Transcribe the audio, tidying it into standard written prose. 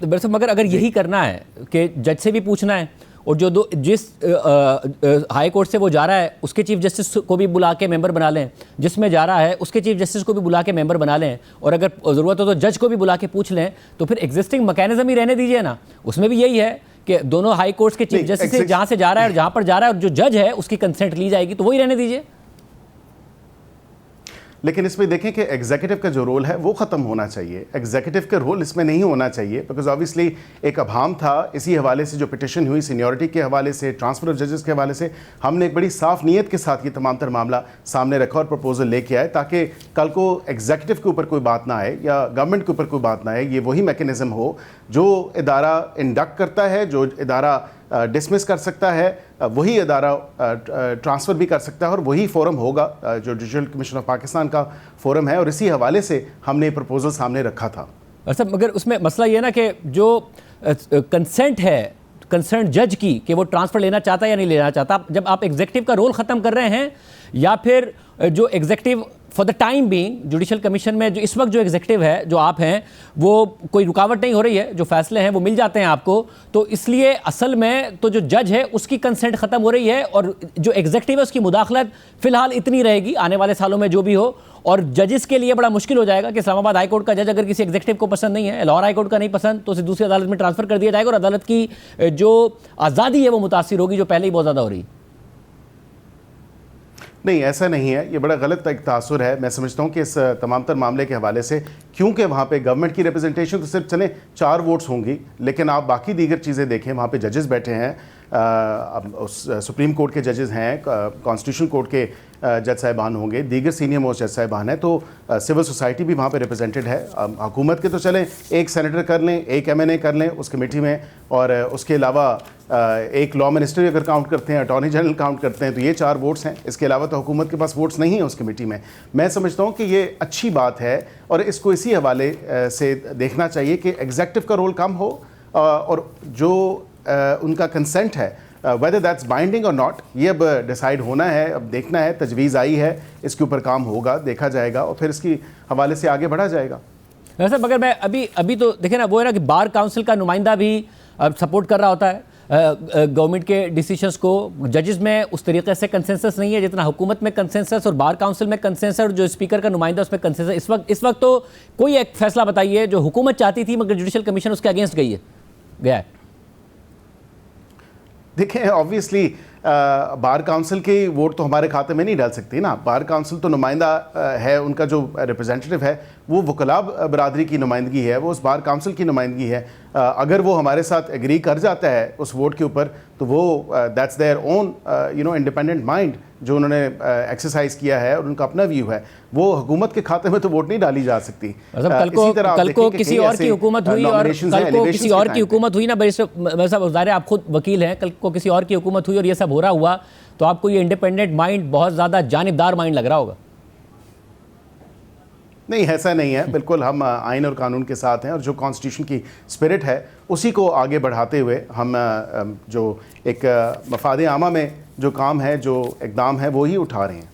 तो दरअसल मगर अगर यही करना है कि जज से भी पूछना है और जिस हाई कोर्ट से वो जा रहा है उसके चीफ जस्टिस को भी बुला के मेंबर बना लें, जिसमें जा रहा है उसके चीफ जस्टिस को भी बुला के मेंबर बना लें, और अगर ज़रूरत हो तो जज को भी बुला के पूछ लें, तो फिर एग्जिस्टिंग मैकेनिज्म ही रहने दीजिए ना। उसमें भी यही है कि दोनों हाई कोर्ट्स के चीफ जस्टिस जहाँ से जा रहा है और जहाँ पर जा रहा है और जो जज है उसकी कंसेंट ली जाएगी, तो वही रहने दीजिए। लेकिन इसमें देखें कि एग्जीक्यूटिव का जो रोल है वो ख़त्म होना चाहिए। एग्जीक्यूटिव का रोल इसमें नहीं होना चाहिए, बिकॉज ऑब्वियसली एक अभाम था। इसी हवाले से जो पिटिशन हुई सीनियरिटी के हवाले से, ट्रांसफ़र ऑफ जजेस के हवाले से, हमने एक बड़ी साफ नीयत के साथ ये तमाम तर मामला सामने रखा और प्रपोजल लेके आए, ताकि कल को एग्जीक्यूटिव के ऊपर कोई बात ना आए या गवर्नमेंट के ऊपर कोई बात ना आए। ये वही मैकेनिज़्म हो जो इदारा इंडक्ट करता है, जो इदारा डिसमिस कर सकता है, वही अदारा ट्रांसफ़र भी कर सकता है, और वही फोरम होगा जो जुडिशल कमीशन ऑफ पाकिस्तान का फोरम है। और इसी हवाले से हमने प्रपोजल सामने रखा था। अच्छा, मगर उसमें मसला ये ना कि जो कंसेंट है कंसर्न जज की कि वो ट्रांसफ़र लेना चाहता है या नहीं लेना चाहता, जब आप एग्जीक्यूटिव का रोल ख़त्म कर रहे हैं, या फिर जो executive for the time being judicial commission में जो इस वक्त जो एग्जीक्यूटिव है, जो आप हैं, वो कोई रुकावट नहीं हो रही है, जो फैसले हैं वो मिल जाते हैं आपको, तो इसलिए असल में तो जो जज है उसकी कंसेंट ख़त्म हो रही है, और जो एग्जीक्यूटिव है उसकी मुदाखलत फ़िलहाल इतनी रहेगी आने वाले सालों में जो भी हो। और जजेस के लिए बड़ा मुश्किल हो जाएगा कि इस्लामाबाद हाई कोर्ट का जज अगर किसी एग्जीक्यूटिव को पसंद नहीं है, लाहौर हाई कोर्ट का नहीं पसंद, तो उसे दूसरी अदालत में ट्रांसफ़र कर दिया जाएगा और अदालत की जो आज़ादी है वो मुतासिर होगी, जो पहले ही बहुत ज़्यादा हो रही। नहीं, ऐसा नहीं है, ये बड़ा गलत एक तासुर है। मैं समझता हूँ कि इस तमाम तर मामले के हवाले से, क्योंकि वहाँ पे गवर्नमेंट की रिप्रेजेंटेशन तो सिर्फ चले 4 वोट्स होंगी, लेकिन आप बाकी दीगर चीज़ें देखें, वहाँ पे जजेस बैठे हैं, सुप्रीम कोर्ट के जजेस हैं, कॉन्स्टिट्यूशन कोर्ट के जज साहिबान होंगे, दीगर सीनियर मोस्ट जज साहिबान हैं, तो सिविल सोसाइटी भी वहाँ पे रिप्रेजेंटेड है। हुकूमत के तो चलें एक सेनेटर कर लें, एक MNA कर लें उस कमेटी में, और उसके अलावा एक लॉ मिनिस्टर अगर काउंट करते हैं, अटॉर्नी जनरल काउंट करते हैं, तो ये 4 वोट्स हैं। इसके अलावा तो हुकूमत के पास वोट्स नहीं है उस कमेटी में। मैं समझता हूँ कि ये अच्छी बात है, और इसको इसी हवाले से देखना चाहिए कि एग्जीक्यूटिव का रोल कम हो, और जो उनका कंसेंट है वेदर दैट्स बाइंडिंग और नॉट, ये अब डिसाइड होना है, अब देखना है। तजवीज़ आई है, इसके ऊपर काम होगा, देखा जाएगा, और फिर इसकी हवाले से आगे बढ़ा जाएगा। वैसे मगर मैं अभी तो देखें ना, वो है ना कि बार काउंसिल का नुमाइंदा भी सपोर्ट कर रहा होता है गवर्नमेंट के डिसीजंस को। जजेस में उस तरीके से कंसेंसस नहीं है जितना हुकूमत में कंसेंसस और बार काउंसिल में कंसेंसस, और जो स्पीकर का नुमाइंदा उसमें कंसेंसस। इस वक्त तो कोई एक फैसला बताइए जो हुकूमत चाहती थी मगर जुडिशल कमीशन उसके अगेंस्ट गया है। देखिए, ऑब्वियसली बार काउंसिल की वोट तो हमारे खाते में नहीं डाल सकती ना। बार काउंसिल तो नुमाइंदा है, उनका जो रिप्रेजेंटेटिव है वो वकला बरादरी की नुमाइंदगी है, वो उस बार काउंसिल की नुमाइंदगी है। अगर वो हमारे साथ एग्री कर जाता है उस वोट के ऊपर, तो वो that's their own independent mind जो उन्होंने एक्सरसाइज किया है, और उनका अपना व्यू है। वो हुकूमत के खाते में तो वोट नहीं डाली जा सकती। कल को किसी और की हुकूमत हुई, और कल को किसी और की हुकूमत हुई ना, ज़ाहिर आप खुद वकील हैं, कल को किसी और की हुकूमत हुई और ये सब हो रहा हुआ, तो आपको ये इंडिपेंडेंट माइंड बहुत ज़्यादा जानिबदार माइंड लग रहा होगा। नहीं, ऐसा नहीं है, बिल्कुल हम आइन और कानून के साथ हैं, और जो कॉन्स्टिट्यूशन की स्पिरिट है उसी को आगे बढ़ाते हुए हम जो एक मफाद आमा में जो काम है, जो इक़दाम है, वो ही उठा रहे हैं।